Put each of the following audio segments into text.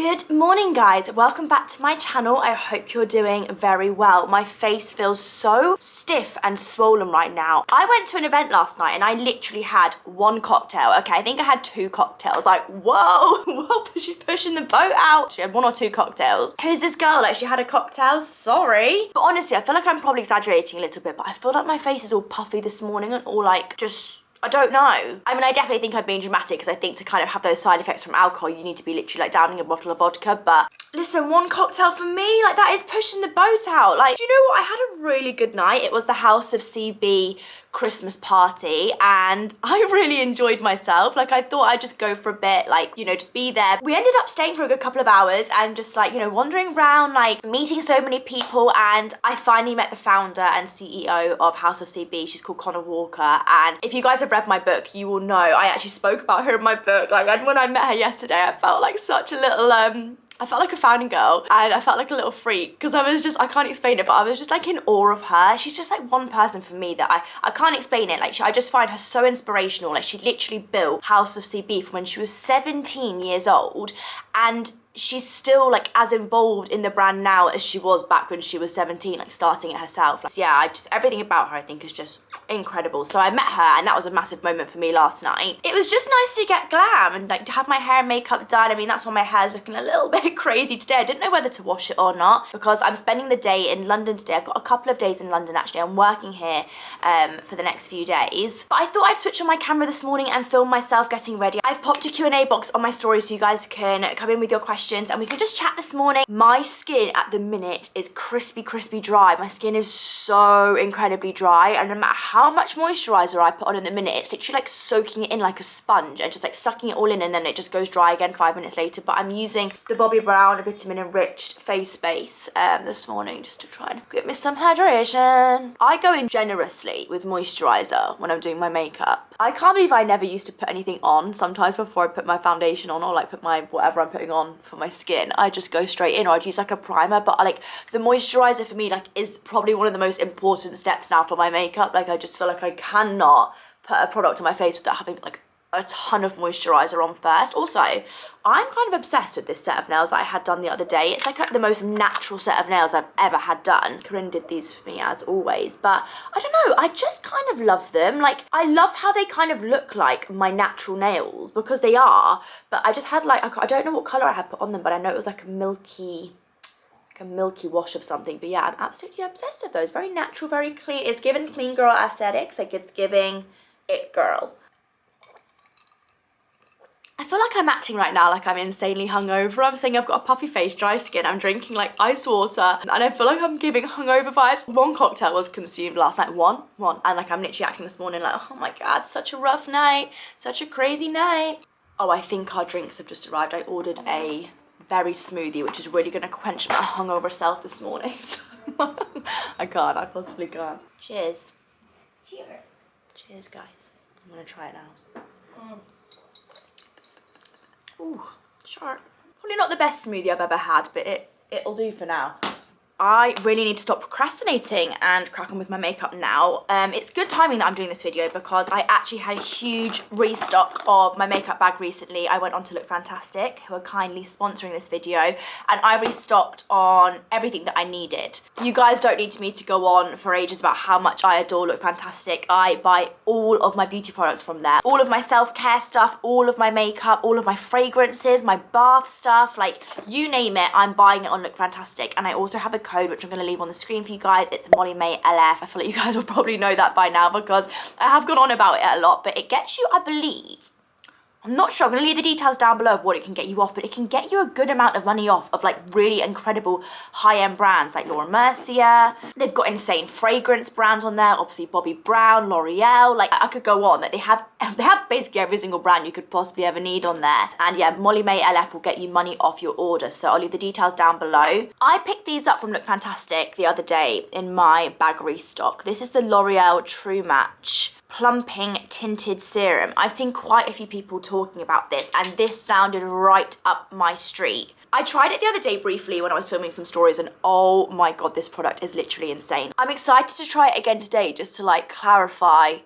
Good morning guys, welcome back to my channel. I hope you're doing very well. My face feels so stiff and swollen right now. I went to an event last night and I literally had one cocktail. Okay, I think I had 2 cocktails. Like, whoa, she's pushing the boat out. She had 1 or 2 cocktails. Who's this girl? Like, she had a cocktail? Sorry. But honestly, I feel like I'm probably exaggerating a little bit, but I feel like my face is all puffy this morning and all like just... I don't know. I mean, I definitely think I'm being dramatic because I think to kind of have those side effects from alcohol, you need to be literally like downing a bottle of vodka. But listen, 1 cocktail for me, like that is pushing the boat out. Like, do you know what? I had a really good night. It was the House of CB Christmas party and I really enjoyed myself. Like, I thought I'd just go for a bit, like, you know, just be there. We ended up staying for a good couple of hours and just like, you know, wandering around, like meeting so many people. And I finally met the founder and CEO of House of CB. She's called Connor Walker. And if you guys have read my book, you will know I actually spoke about her in my book. Like, and when I met her yesterday, I felt like such a little, I felt like a founding girl and I felt like a little freak because I was just, I can't explain it, but I was just like in awe of her. She's just like one person for me that I can't explain it. Like, I just find her so inspirational. Like, she literally built House of CB from when she was 17 years old and she's still like as involved in the brand now as she was back when she was 17, like starting it herself. Like, yeah, everything about her I think is just incredible. So I met her and that was a massive moment for me last night. It was just nice to get glam and like to have my hair and makeup done. I mean, that's why my hair's looking a little bit crazy today. I didn't know whether to wash it or not because I'm spending the day in London today. I've got a couple of days in London actually. I'm working here for the next few days. But I thought I'd switch on my camera this morning and film myself getting ready. I've popped a Q&A box on my story so you guys can come in with your questions and we can just chat this morning. My skin at the minute is crispy dry. My skin is so incredibly dry and no matter how much moisturizer I put on in the minute, it's literally like soaking it in like a sponge and just like sucking it all in and then it just goes dry again 5 minutes later. But I'm using the Bobbi Brown vitamin enriched face base this morning just to try and get me some hydration. I go in generously with moisturizer when I'm doing my makeup. I can't believe I never used to put anything on sometimes before I put my foundation on or like put my whatever I'm putting on for my skin. I just go straight in or I'd use like a primer, but like the moisturizer for me like is probably one of the most important steps now for my makeup. Like, I just feel like I cannot put a product on my face without having like a ton of moisturizer on first. Also, I'm kind of obsessed with this set of nails that I had done the other day. It's like the most natural set of nails I've ever had done. Corinne did these for me as always, but I don't know, I just kind of love them. Like, I love how they kind of look like my natural nails because they are, but I just had like, I don't know what color I had put on them, but I know it was like a milky wash of something. But yeah, I'm absolutely obsessed with those. Very natural, very clean. It's given clean girl aesthetics. Like, it's giving it girl. I feel like I'm acting right now like I'm insanely hungover. I'm saying I've got a puffy face, dry skin, I'm drinking like ice water, and I feel like I'm giving hungover vibes. 1 cocktail was consumed last night, one, and like I'm literally acting this morning like, oh my god, such a rough night, such a crazy night. Oh, I think our drinks have just arrived. I ordered a berry smoothie, which is really gonna quench my hungover self this morning. I possibly can't. Cheers. Cheers. Cheers, guys. I'm gonna try it now. Ooh, sharp. Probably not the best smoothie I've ever had, but it'll do for now. I really need to stop procrastinating and crack on with my makeup now. It's good timing that I'm doing this video because I actually had a huge restock of my makeup bag recently. I went on to Lookfantastic, who are kindly sponsoring this video, and I restocked on everything that I needed. You guys don't need me to go on for ages about how much I adore Lookfantastic. I buy all of my beauty products from there. All of my self-care stuff, all of my makeup, all of my fragrances, my bath stuff, like you name it, I'm buying it on Lookfantastic. And I also have a code which I'm going to leave on the screen for you guys. It's Molly-Mae LF. I feel like you guys will probably know that by now because I have gone on about it a lot, but it gets you, I believe, I'm not sure, I'm going to leave the details down below of what it can get you off, but it can get you a good amount of money off of like really incredible high-end brands like Laura Mercier. They've got insane fragrance brands on there, obviously Bobbi Brown, L'Oreal, like I could go on. Like, they have basically every single brand you could possibly ever need on there. And yeah, Molly-Mae LF will get you money off your order, so I'll leave the details down below. I picked these up from Lookfantastic the other day in my bag restock. This is the L'Oreal True Match Plumping Tinted Serum. I've seen quite a few people talking about this and this sounded right up my street. I tried it the other day briefly when I was filming some stories and oh my god, this product is literally insane. I'm excited to try it again today just to like clarify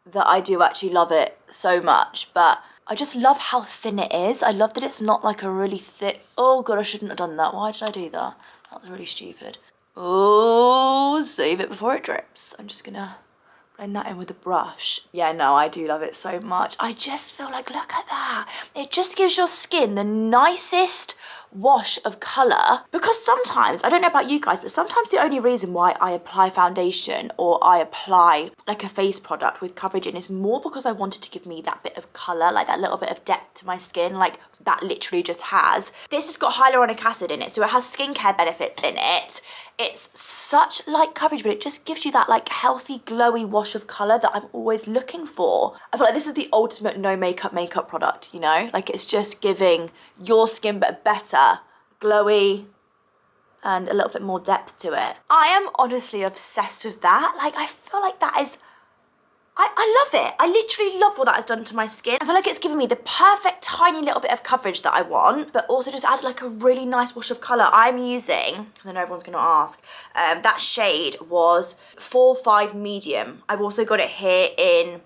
that I do actually love it so much, but I just love how thin it is. I love that it's not like a really thick, oh God, I shouldn't have done that. Why did I do that? That was really stupid. Oh, save it before it drips. I'm just gonna blend that in with a brush. Yeah, no, I do love it so much. I just feel like, look at that. It just gives your skin the nicest wash of colour, because sometimes, I don't know about you guys, but sometimes the only reason why I apply foundation or I apply like a face product with coverage in is more because I wanted to give me that bit of colour, like that little bit of depth to my skin, like that literally just has. This has got hyaluronic acid in it, so it has skincare benefits in it. It's such light coverage, but it just gives you that like healthy, glowy wash of colour that I'm always looking for. I feel like this is the ultimate no makeup product, you know? Like it's just giving your skin but better, glowy, and a little bit more depth to it. I am honestly obsessed with that. Like I feel like that is, I love it. I literally love what that has done to my skin. I feel like it's given me the perfect tiny little bit of coverage that I want, but also just added like a really nice wash of colour. I'm using, because I know everyone's gonna ask, that shade was 4-5 medium. I've also got it here in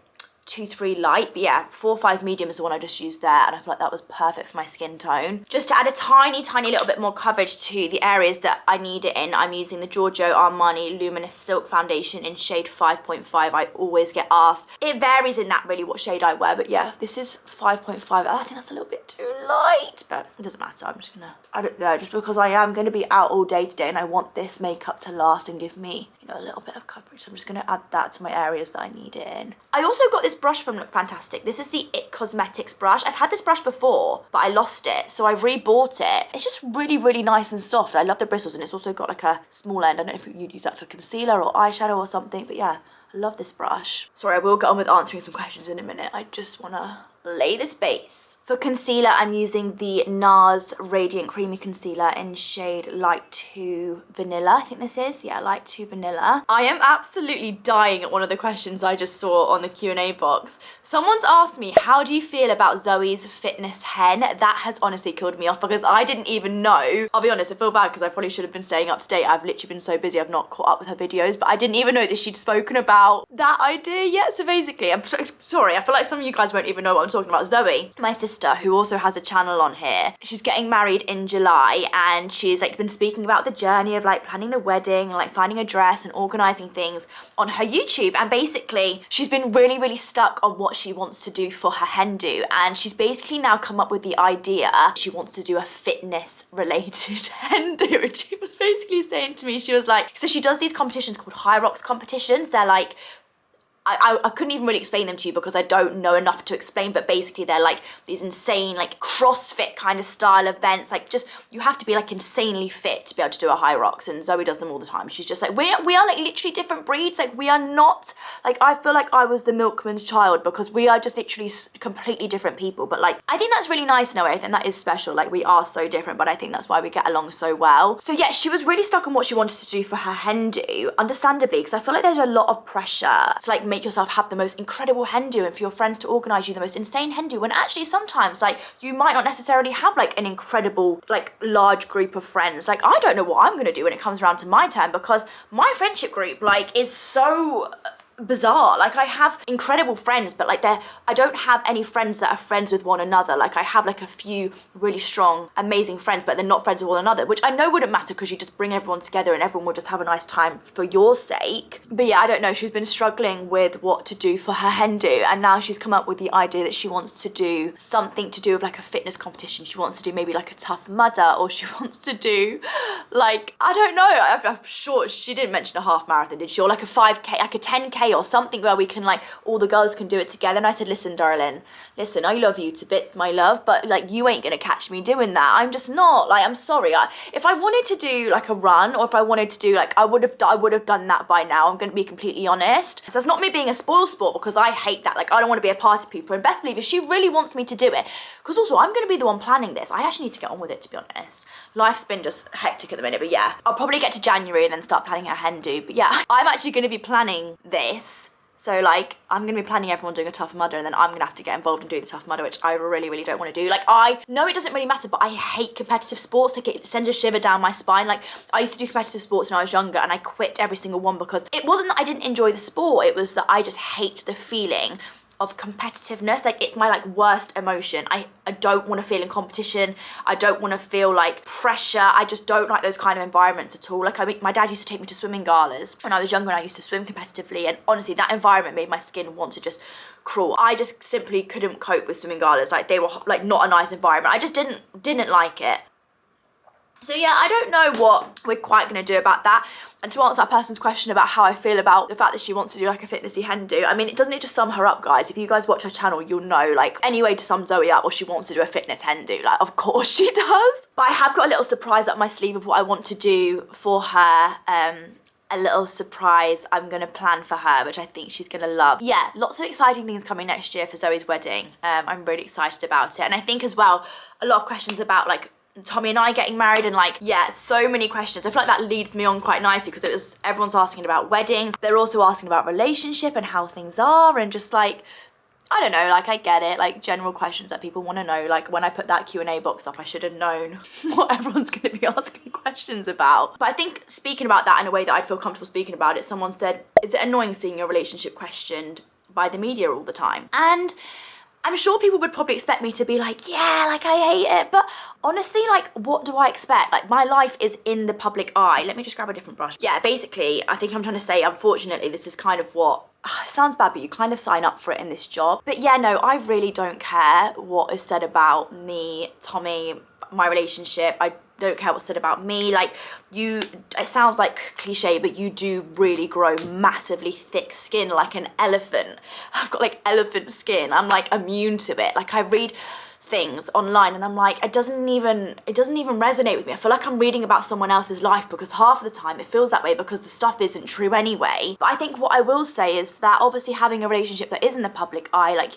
2-3 light, but yeah, 4-5 medium is the one I just used there, and I feel like that was perfect for my skin tone. Just to add a tiny little bit more coverage to the areas that I need it in, I'm using the Giorgio Armani Luminous Silk Foundation in shade 5.5. I always get asked. It varies in that really what shade I wear, but yeah, this is 5.5. I think that's a little bit too light, but it doesn't matter. I'm just gonna, I don't know, just because I am gonna be out all day today and I want this makeup to last and give me, you know, a little bit of coverage. So I'm just gonna add that to my areas that I need it in. I also got this brush from Lookfantastic. This is the It Cosmetics brush. I've had this brush before, but I lost it, so I've rebought it. It's just really nice and soft. I love the bristles, and it's also got like a small end. I don't know if you'd use that for concealer or eyeshadow or something, but yeah, I love this brush. Sorry, I will get on with answering some questions in a minute. I just wanna lay this base. For concealer, I'm using the NARS Radiant Creamy Concealer in shade Light 2 Vanilla, I think this is. Yeah, Light 2 Vanilla. I am absolutely dying at one of the questions I just saw on the Q&A box. Someone's asked me, how do you feel about Zoe's fitness hen? That has honestly killed me off because I didn't even know. I'll be honest, I feel bad because I probably should have been staying up to date. I've literally been so busy, I've not caught up with her videos, but I didn't even know that she'd spoken about that idea yet. So basically, I'm sorry, I feel like some of you guys won't even know what I'm talking about. Zoe, my sister, who also has a channel on here, she's getting married in July, and she's like been speaking about the journey of like planning the wedding and like finding a dress and organizing things on her YouTube. And basically she's been really stuck on what she wants to do for her hen do, and she's basically now come up with the idea she wants to do a fitness related hen do. And she was basically saying to me, she was like, so she does these competitions called High Rocks competitions. They're like, I couldn't even really explain them to you because I don't know enough to explain, but basically they're like these insane like CrossFit kind of style events. Like just, you have to be like insanely fit to be able to do a High Rocks, and Zoe does them all the time. She's just like, we are like literally different breeds. Like we are not, like I feel like I was the milkman's child because we are just literally completely different people. But like, I think that's really nice in a way. I think that is special. Like we are so different, but I think that's why we get along so well. So yeah, she was really stuck on what she wanted to do for her hen do, understandably, because I feel like there's a lot of pressure to like make yourself have the most incredible hen do and for your friends to organize you the most insane hen do, when actually sometimes like you might not necessarily have like an incredible like large group of friends. Like I don't know what I'm gonna do when it comes around to my turn, because my friendship group like is so bizarre. Like I have incredible friends, but like I don't have any friends that are friends with one another. Like I have like a few really strong amazing friends, but they're not friends with one another, which I know wouldn't matter because you just bring everyone together and everyone will just have a nice time for your sake. But yeah, I don't know, she's been struggling with what to do for her hen do, and now she's come up with the idea that she wants to do something to do with like a fitness competition. She wants to do maybe like a Tough Mudder, or she wants to do like, I don't know, I'm sure she didn't mention a half marathon, did she? Or like a 5k, like a 10k or something where we can like, all the girls can do it together. And I said, listen darling, listen, I love you to bits my love, but like you ain't gonna catch me doing that. I'm just not, like, I'm sorry. If I wanted to do like a run, or if I wanted to do like, I would have done that by now. I'm gonna be completely honest. So that's not me being a spoil sport, because I hate that. Like I don't want to be a party pooper, and best believe if she really wants me to do it, because also I'm gonna be the one planning this. I actually need to get on with it, to be honest. Life's been just hectic at the minute, but yeah, I'll probably get to January and then start planning her hen do. But yeah, I'm actually gonna be planning this. So like, I'm gonna be planning everyone doing a Tough Mudder, and then I'm gonna have to get involved and do the Tough Mudder, which I really don't want to do. Like, I know it doesn't really matter, but I hate competitive sports. Like, it sends a shiver down my spine. Like, I used to do competitive sports when I was younger, and I quit every single one because it wasn't that I didn't enjoy the sport, it was that I just hate the feeling of competitiveness. Like, it's my like worst emotion. I don't want to feel in competition. I don't want to feel like pressure. I just don't like those kind of environments at all. Like, I mean, my dad used to take me to swimming galas when I was younger, and I used to swim competitively, and honestly that environment made my skin want to just crawl. I just simply couldn't cope with swimming galas. Like, they were like not a nice environment. I just didn't like it. So yeah, I don't know what we're quite going to do about that. And to answer that person's question about how I feel about the fact that she wants to do like a fitnessy hen do, I mean, it doesn't need to sum her up, guys. If you guys watch her channel, you'll know, like, any way to sum Zoe up, or she wants to do a fitness hen do, like, of course she does. But I have got a little surprise up my sleeve of what I want to do for her. A little surprise I'm gonna plan for her, which I think she's gonna love. Yeah, lots of exciting things coming next year for Zoe's wedding. I'm really excited about it. And I think as well, a lot of questions about like Tommy and I getting married, and like, yeah, so many questions. I feel like that leads me on quite nicely, because everyone's asking about weddings. They're also asking about relationship and how things are, and just like, I don't know, like, I get it, like general questions that people want to know. Like, when I put that Q&A box up, I should have known what everyone's going to be asking questions about. But I think speaking about that in a way that I'd feel comfortable speaking about it, someone said, is it annoying seeing your relationship questioned by the media all the time? And I'm sure people would probably expect me to be like, yeah, like, I hate it. But honestly, like, what do I expect? Like, my life is in the public eye. Let me just grab a different brush. Yeah, basically, I think I'm trying to say, unfortunately, this is kind of what, it sounds bad, but you kind of sign up for it in this job. But yeah, no, I really don't care what is said about me, Tommy, my relationship. I don't care what's said about me. Like, it sounds like cliche, but you do really grow massively thick skin like an elephant. I've got like elephant skin. I'm like immune to it. Like, I read things online and I'm like, it doesn't even resonate with me. I feel like I'm reading about someone else's life, because half of the time it feels that way because the stuff isn't true anyway. But I think what I will say is that obviously having a relationship that is in the public eye, like,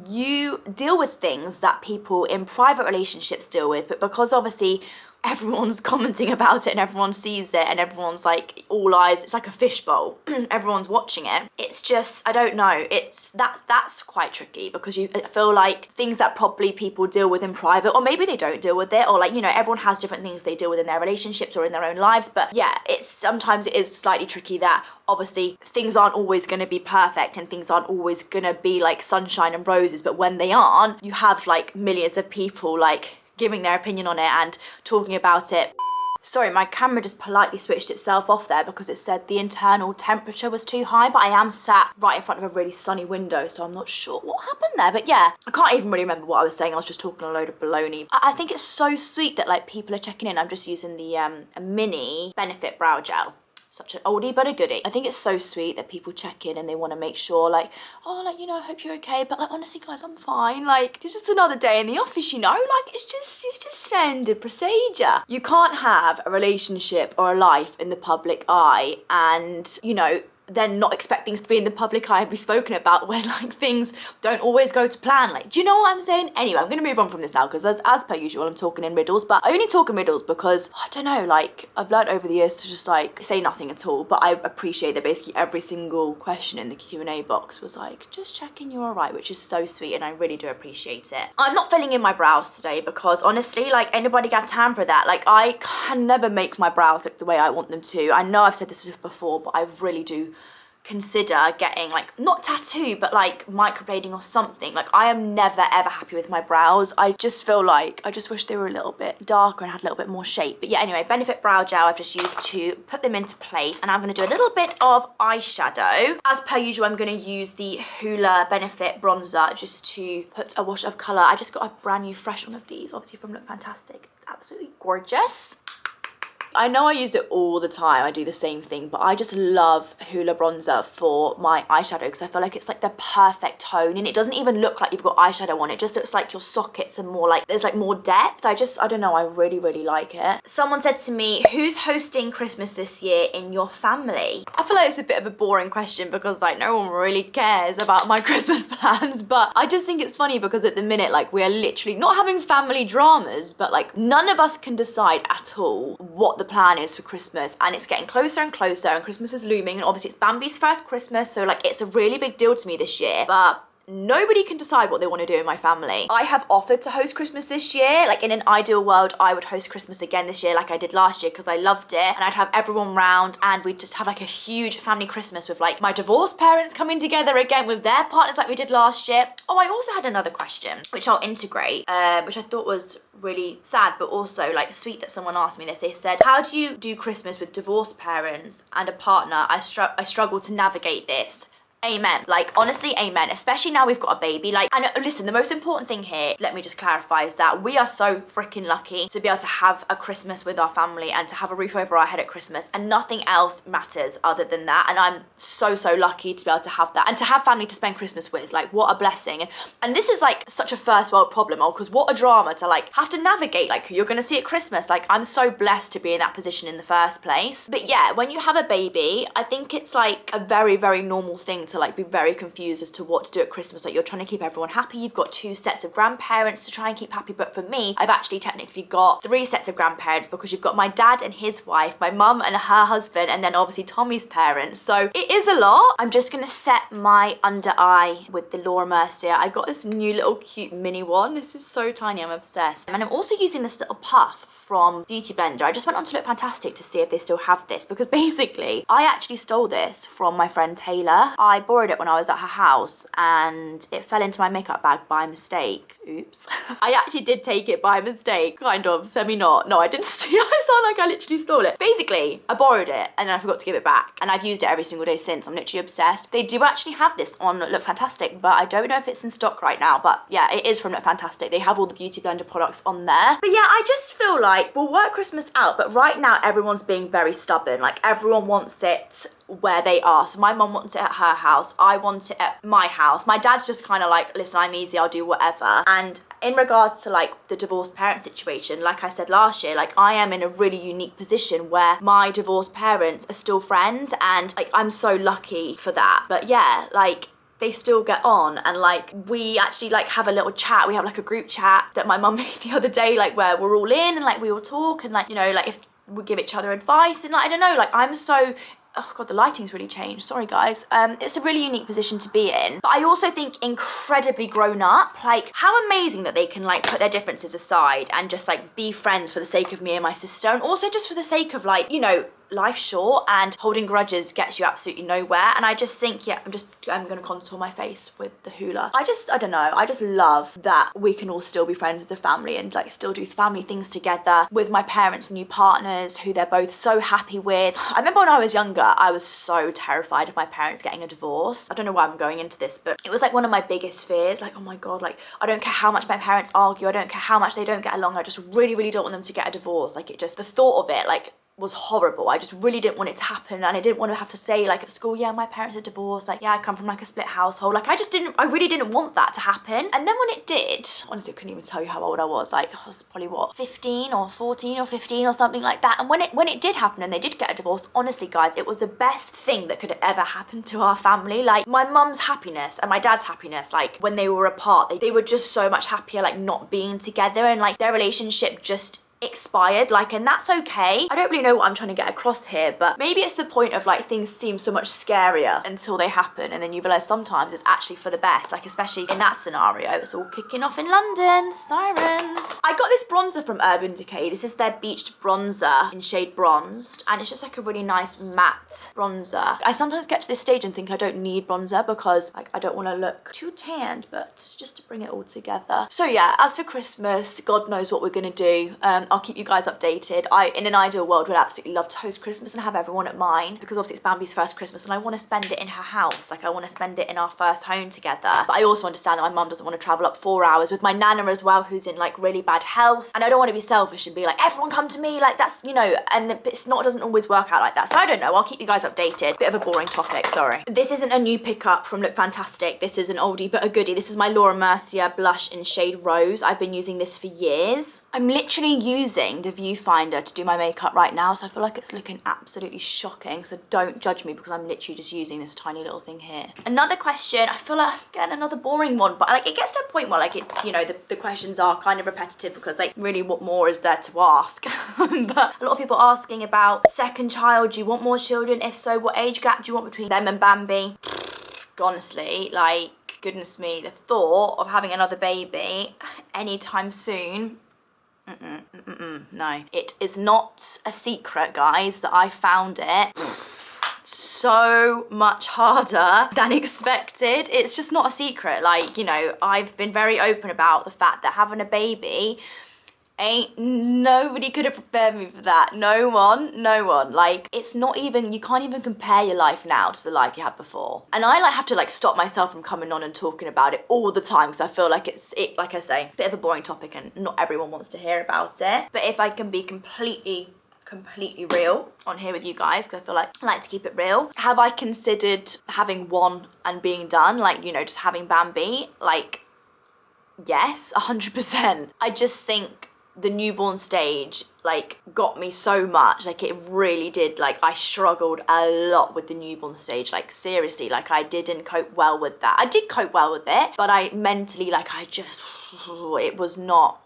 you deal with things that people in private relationships deal with, but because obviously everyone's commenting about it and everyone sees it and everyone's like all eyes, it's like a fishbowl, everyone's watching it. It's just, I don't know, that's quite tricky, because you feel like things that probably people deal with in private, or maybe they don't deal with it, or like, you know, everyone has different things they deal with in their relationships or in their own lives. But yeah, sometimes it is slightly tricky that obviously things aren't always going to be perfect and things aren't always going to be like sunshine and roses, but when they aren't, you have like millions of people like giving their opinion on it and talking about it. Sorry, my camera just politely switched itself off there because it said the internal temperature was too high, but I am sat right in front of a really sunny window, so I'm not sure what happened there. But yeah, I can't even really remember what I was saying. I was just talking a load of baloney. I think it's so sweet that like people are checking in. I'm just using the a mini Benefit brow gel. Such an oldie but a goodie. I think it's so sweet that people check in and they want to make sure, like, oh, like, you know, I hope you're okay, but like, honestly guys, I'm fine. Like, it's just another day in the office, you know, like, it's just standard procedure. You can't have a relationship or a life in the public eye and, you know, then not expect things to be in the public eye and be spoken about when like things don't always go to plan. Like, do you know what I'm saying? Anyway, I'm gonna move on from this now, because as per usual, I'm talking in riddles, but I only talk in riddles because, I don't know, like, I've learned over the years to just like say nothing at all. But I appreciate that basically every single question in the Q&A box was like, just checking you're all right, which is so sweet, and I really do appreciate it. I'm not filling in my brows today because honestly, like, anybody got time for that? Like, I can never make my brows look the way I want them to. I know I've said this before, but I really do consider getting like, not tattoo, but like microblading or something. Like, I am never ever happy with my brows. I just feel like I just wish they were a little bit darker and had a little bit more shape. But yeah, anyway, Benefit brow gel I've just used to put them into place, and I'm going to do a little bit of eyeshadow. As per usual, I'm going to use the Hoola Benefit bronzer just to put a wash of colour. I just got a brand new fresh one of these, obviously from Lookfantastic. It's absolutely gorgeous. I know I use it all the time, I do the same thing, but I just love Hoola bronzer for my eyeshadow because I feel like it's like the perfect tone, and it doesn't even look like you've got eyeshadow on. It just looks like your sockets are more like, there's like more depth. I don't know, I really, really like it. Someone said to me, who's hosting Christmas this year in your family? I feel like it's a bit of a boring question because like no one really cares about my Christmas plans, but I just think it's funny because at the minute, like, we are literally not having family dramas, but like none of us can decide at all what the plan is for Christmas, and it's getting closer and closer, and Christmas is looming, and obviously it's Bambi's first Christmas, so like it's a really big deal to me this year. But nobody can decide what they want to do in my family. I have offered to host Christmas this year. Like in an ideal world, I would host Christmas again this year like I did last year because I loved it, and I'd have everyone round and we'd just have like a huge family Christmas with like my divorced parents coming together again with their partners like we did last year. Oh, I also had another question which I'll integrate, which I thought was really sad but also like sweet that someone asked me this. They said, how do you do Christmas with divorced parents and a partner? I struggle to navigate this. Amen. Like, honestly, amen. Especially now we've got a baby. Like, and listen, the most important thing here, let me just clarify, is that we are so freaking lucky to be able to have a Christmas with our family and to have a roof over our head at Christmas, and nothing else matters other than that. And I'm so, so lucky to be able to have that and to have family to spend Christmas with. Like, what a blessing. And this is like such a first world problem, because what a drama to like have to navigate like who you're gonna see at Christmas. Like, I'm so blessed to be in that position in the first place. But yeah, when you have a baby, I think it's like a very, very normal thing to like be very confused as to what to do at Christmas. Like, you're trying to keep everyone happy. You've got 2 sets of grandparents to try and keep happy. But for me, I've actually technically got 3 sets of grandparents, because you've got my dad and his wife, my mum and her husband, and then obviously Tommy's parents. So it is a lot. I'm just gonna set my under eye with the Laura Mercier. I got this new little cute mini one. This is so tiny, I'm obsessed. And I'm also using this little puff from Beauty Blender. I just went on to Lookfantastic to see if they still have this, because basically I actually stole this from my friend Taylor. I borrowed it when I was at her house and it fell into my makeup bag by mistake. Oops. I actually did take it by mistake, kind of, semi-not. No, I didn't steal it. I sound like I literally stole it. Basically, I borrowed it and then I forgot to give it back, and I've used it every single day since. I'm literally obsessed. They do actually have this on Lookfantastic, but I don't know if it's in stock right now. But yeah, it is from Lookfantastic. They have all the Beauty Blender products on there. But yeah, I just feel like we'll work Christmas out, but right now everyone's being very stubborn. Like, everyone wants it where they are. So my mum wants it at her house, I want it at my house. My dad's just kind of like, listen, I'm easy, I'll do whatever. And in regards to like the divorced parent situation, like I said last year, like I am in a really unique position where my divorced parents are still friends, and like I'm so lucky for that. But yeah, like they still get on, and like we actually like have a little chat. We have like a group chat that my mum made the other day, like where we're all in and like we all talk, and like, you know, like if we give each other advice, and like I don't know, like I'm so, oh god, the lighting's really changed, sorry guys. It's a really unique position to be in, but I also think incredibly grown up. Like, how amazing that they can like put their differences aside and just like be friends for the sake of me and my sister, and also just for the sake of like, you know, life's short and holding grudges gets you absolutely nowhere. And I just think, yeah, I'm gonna contour my face with the hula. I don't know, I just love that we can all still be friends as a family and like still do family things together with my parents' new partners who they're both so happy with. I remember when I was younger, I was so terrified of my parents getting a divorce. I don't know why I'm going into this, but it was like one of my biggest fears. Like, oh my god, like I don't care how much my parents argue, I don't care how much they don't get along, I just really, really don't want them to get a divorce. Like, it just, the thought of it like was horrible. I just really didn't want it to happen, and I didn't want to have to say like at school, yeah, my parents are divorced, like yeah, I come from like a split household. Like I really didn't want that to happen. And then when it did, honestly I couldn't even tell you how old I was. Like I was probably what, 15 or 14 or 15 or something like that. And when it did happen and they did get a divorce, honestly guys, it was the best thing that could ever happen to our family. Like my mum's happiness and my dad's happiness, like when they were apart, they were just so much happier like not being together, and like their relationship just expired, like, and that's okay. I don't really know what I'm trying to get across here, but maybe it's the point of like things seem so much scarier until they happen, and then you realize sometimes it's actually for the best. Like, especially in that scenario, it's all kicking off in London, sirens. I got this bronzer from Urban Decay. This is their beached bronzer in shade bronzed, and it's just like a really nice matte bronzer. I sometimes get to this stage and think I don't need bronzer because like I don't want to look too tanned, but just to bring it all together. So yeah, as for Christmas, God knows what we're gonna do. I'll keep you guys updated. In an ideal world, would absolutely love to host Christmas and have everyone at mine, because obviously it's Bambi's first Christmas and I want to spend it in her house. Like I want to spend it in our first home together. But I also understand that my mum doesn't want to travel up 4 hours with my nana as well, who's in like really bad health. And I don't want to be selfish and be like, everyone come to me, like that's, you know, and it doesn't always work out like that. So I don't know, I'll keep you guys updated. Bit of a boring topic, sorry. This isn't a new pickup from Lookfantastic. This is an oldie but a goodie. This is my Laura Mercier blush in shade Rose. I've been using this for years. I'm literally using the viewfinder to do my makeup right now, so I feel like it's looking absolutely shocking, so don't judge me because I'm literally just using this tiny little thing here. Another question, I feel like again another boring one, but like it gets to a point where like it, you know, the questions are kind of repetitive because like really what more is there to ask? But a lot of people asking about second child. Do you want more children? If so, what age gap do you want between them and Bambi? Honestly, like goodness me, the thought of having another baby anytime soon, no. It is not a secret, guys, that I found it so much harder than expected. It's just not a secret. Like, you know, I've been very open about the fact that having a baby, nobody could have prepared me for that. No one. Like, it's not even, you can't even compare your life now to the life you had before. And I like have to like stop myself from coming on and talking about it all the time, because I feel like it's, like I say, a bit of a boring topic and not everyone wants to hear about it. But if I can be completely real on here with you guys, because I feel like I like to keep it real. Have I considered having one and being done? Like, you know, just having Bambi? Like, yes, 100%. I just think the newborn stage like got me so much. Like, it really did. Like, I struggled a lot with the newborn stage. Like, seriously, like I didn't cope well with that. I did cope well with it, but I mentally, like, I just, it was not,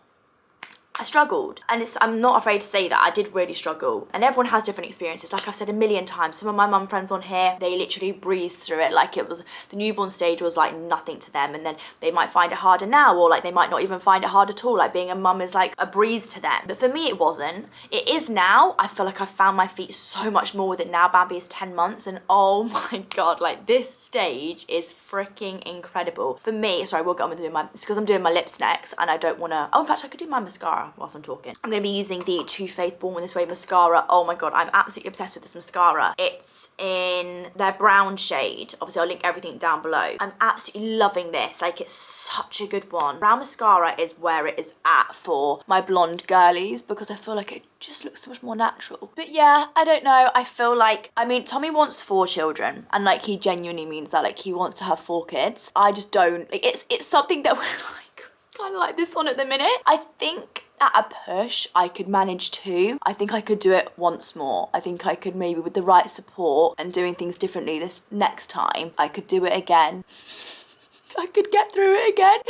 I struggled. And I'm not afraid to say that I did really struggle. And everyone has different experiences. Like I've said a million times, some of my mum friends on here, they literally breezed through it. Like, it was, the newborn stage was like nothing to them. And then they might find it harder now, or like they might not even find it hard at all. Like, being a mum is like a breeze to them. But for me, it wasn't. It is now. I feel like I've found my feet so much more with it now. Bambi is 10 months and oh my God, like this stage is freaking incredible. For me, sorry, we'll get on with doing my, it's because I'm doing my lips next and I don't want to, oh, in fact, I could do my mascara whilst I'm talking. I'm going to be using the Too Faced Born With This Way mascara. Oh my God, I'm absolutely obsessed with this mascara. It's in their brown shade. Obviously, I'll link everything down below. I'm absolutely loving this. Like, it's such a good one. Brown mascara is where it is at for my blonde girlies, because I feel like it just looks so much more natural. But yeah, I don't know. I feel like, I mean, Tommy wants 4 children, and like he genuinely means that. Like, he wants to have 4 kids. I just don't. Like, it's something that we're like kind of like this on at the minute. I think at a push I could manage 2. I think I could do it once more. I think I could, maybe with the right support and doing things differently this next time, I could do it again. I could get through it again.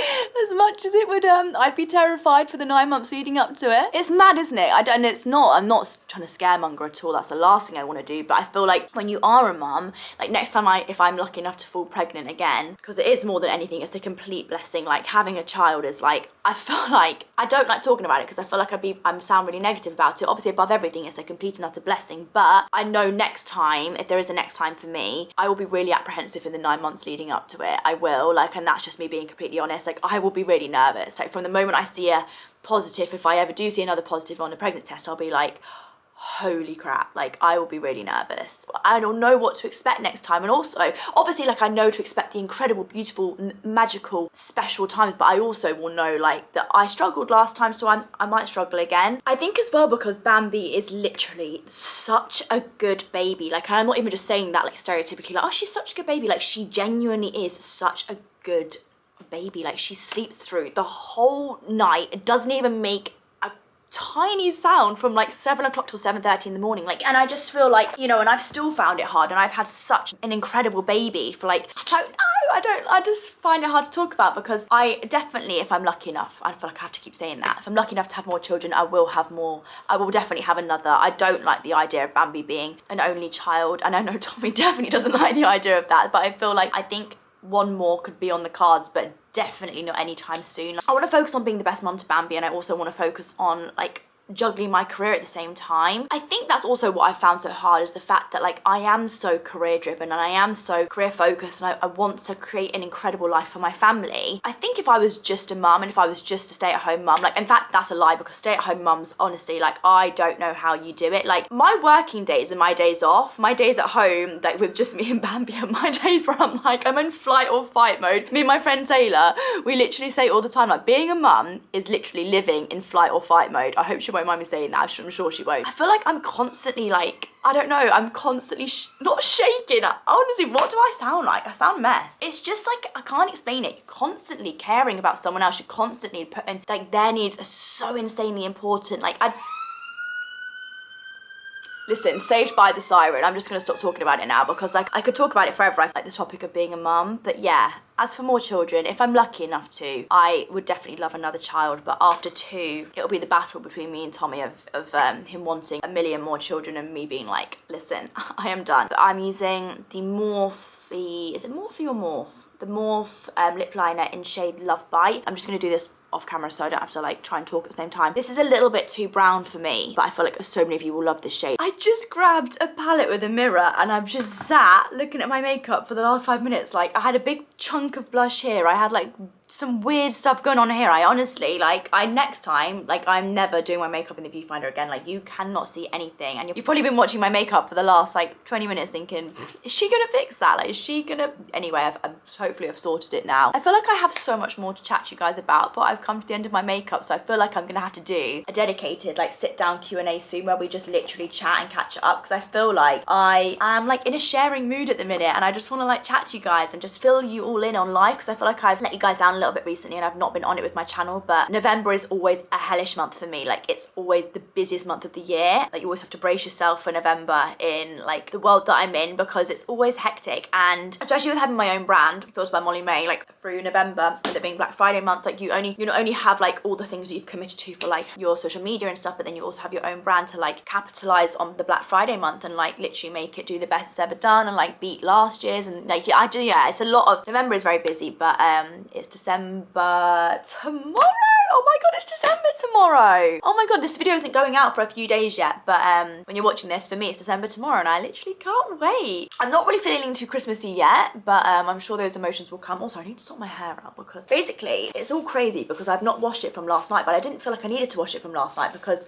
As much as it would, I'd be terrified for the 9 months leading up to it. It's mad, isn't it? And it's not, I'm not trying to scaremonger at all. That's the last thing I want to do. But I feel like when you are a mum, like next time if I'm lucky enough to fall pregnant again, because it is more than anything, it's a complete blessing. Like, having a child is like, I feel like, I don't like talking about it because I feel like I'm sound really negative about it. Obviously, above everything, it's a complete and utter blessing. But I know next time, if there is a next time for me, I will be really apprehensive in the 9 months leading up to it. I will, like, and that's just me being completely honest. Like, I will be really nervous. Like, from the moment I see a positive, if I ever do see another positive on a pregnancy test, I'll be like, holy crap. Like, I will be really nervous. I don't know what to expect next time. And also, obviously, like, I know to expect the incredible, beautiful, magical, special times, but I also will know, like, that I struggled last time, so I might struggle again. I think as well because Bambi is literally such a good baby. Like, I'm not even just saying that, like, stereotypically, like, oh, she's such a good baby. Like, she genuinely is such a good baby. Like, she sleeps through the whole night. It doesn't even make a tiny sound from like 7 o'clock till 7:30 in the morning. Like, and I just feel like, you know, and I've still found it hard, and I've had such an incredible baby for like, I just find it hard to talk about, because I definitely, if I'm lucky enough, I feel like I have to keep saying that, if I'm lucky enough to have more children, I will definitely have another. I don't like the idea of Bambi being an only child, and I know Tommy definitely doesn't like the idea of that, but I feel like, I think one more could be on the cards, but definitely not anytime soon. I want to focus on being the best mum to Bambi, and I also want to focus on like juggling my career at the same time. I think that's also what I found so hard, is the fact that like I am so career driven and I am so career focused, and I want to create an incredible life for my family. I think if I was just a mum, and if I was just a stay-at-home mum, like, in fact that's a lie, because stay-at-home mums, honestly, like, I don't know how you do it. Like, my working days and my days off, my days at home, like with just me and Bambi, are my days where I'm like, I'm in flight or fight mode. Me and my friend Taylor, we literally say all the time, like, being a mum is literally living in flight or fight mode. I hope she won't mind me saying that. I'm sure she won't. I feel like I'm constantly like, I don't know, I'm constantly not shaking. Honestly, what do I sound like? I sound a mess. It's just like, I can't explain it. You're constantly caring about someone else. You're constantly putting, like, their needs are so insanely important. Like, listen, Saved by the Siren. I'm just gonna stop talking about it now, because like I could talk about it forever. I like the topic of being a mum. But yeah, as for more children, if I'm lucky enough to, I would definitely love another child. But after 2, it'll be the battle between me and Tommy of him wanting a million more children and me being like, listen, I am done. But I'm using the Morphe Morphe, is it Morphe or Morph? The Morph lip liner in shade Love Bite. I'm just gonna do this off camera so I don't have to like try and talk at the same time. This is a little bit too brown for me, but I feel like so many of you will love this shade. I just grabbed a palette with a mirror and I've just sat looking at my makeup for the last 5 minutes. Like, I had a big chunk of blush here. I had like some weird stuff going on here. I honestly, like, next time, like, I'm never doing my makeup in the viewfinder again. Like, you cannot see anything. And you've probably been watching my makeup for the last like 20 minutes thinking, is she gonna fix that? Like, is she gonna? Anyway, hopefully I've sorted it now. I feel like I have so much more to chat to you guys about, but I've come to the end of my makeup, so I feel like I'm gonna have to do a dedicated like sit down Q&A soon where we just literally chat and catch up, because I feel like I am like in a sharing mood at the minute and I just want to like chat to you guys and just fill you all in on life, because I feel like I've let you guys down a little bit recently and I've not been on it with my channel. But November is always a hellish month for me. Like, it's always the busiest month of the year. Like, you always have to brace yourself for November in like the world that I'm in, because it's always hectic. And especially with having my own brand, Feels by Molly-Mae, like through November, with it being Black Friday month, like you not only have like all the things that you've committed to for like your social media and stuff, but then you also have your own brand to like capitalize on the Black Friday month and like literally make it do the best it's ever done and like beat last year's. And like, yeah, it's a lot of, November is very busy, but it's December tomorrow. Oh my god, it's December tomorrow. Oh my god, this video isn't going out for a few days yet, but when you're watching this, for me it's December tomorrow and I literally can't wait. I'm not really feeling too Christmassy yet, but I'm sure those emotions will come. Also, I need to sort my hair out because basically it's all crazy because I've not washed it from last night, but I didn't feel like I needed to wash it from last night because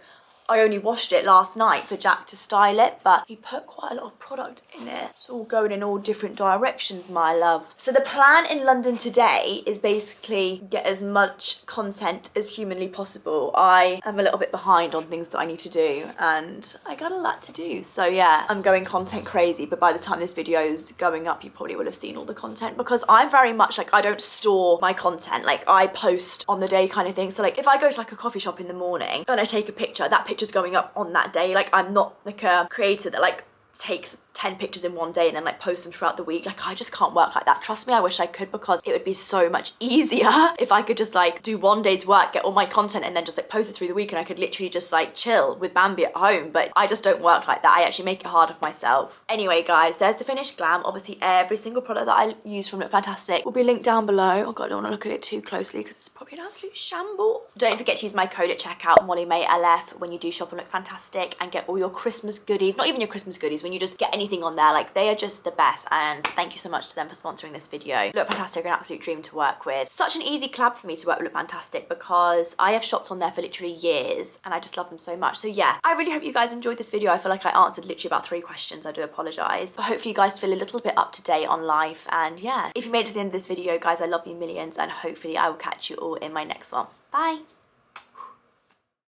I only washed it last night for Jack to style it, but he put quite a lot of product in it. It's all going in all different directions, my love. So the plan in London today is basically get as much content as humanly possible. I am a little bit behind on things that I need to do and I got a lot to do. So yeah, I'm going content crazy, but by the time this video is going up, you probably will have seen all the content, because I'm very much like, I don't store my content. Like, I post on the day kind of thing. So like, if I go to like a coffee shop in the morning and I take a picture, that picture's going up on that day. Like, I'm not like a creator that like takes 10 pictures in one day and then like post them throughout the week. Like, I just can't work like that. Trust me, I wish I could, because it would be so much easier if I could just like do one day's work, get all my content, and then just like post it through the week, and I could literally just like chill with Bambi at home. But I just don't work like that. I actually make it hard for myself. Anyway guys, there's the finished glam. Obviously every single product that I use from Lookfantastic will be linked down below. Oh god, I don't want to look at it too closely because it's probably an absolute shambles. Don't forget to use my code at checkout, Molly-Mae LF, when you do shop on Lookfantastic, and get all your Christmas goodies. Not even your Christmas goodies, when you just get anything on there, like, they are just the best. And thank you so much to them for sponsoring this video. Lookfantastic are an absolute dream to work with. Such an easy collab for me to work with Lookfantastic, because I have shopped on there for literally years and I just love them so much. So yeah, I really hope you guys enjoyed this video. I feel like I answered literally about 3 questions. I do apologize, but hopefully you guys feel a little bit up to date on life. And yeah, if you made it to the end of this video, guys, I love you millions, and hopefully I will catch you all in my next one. Bye.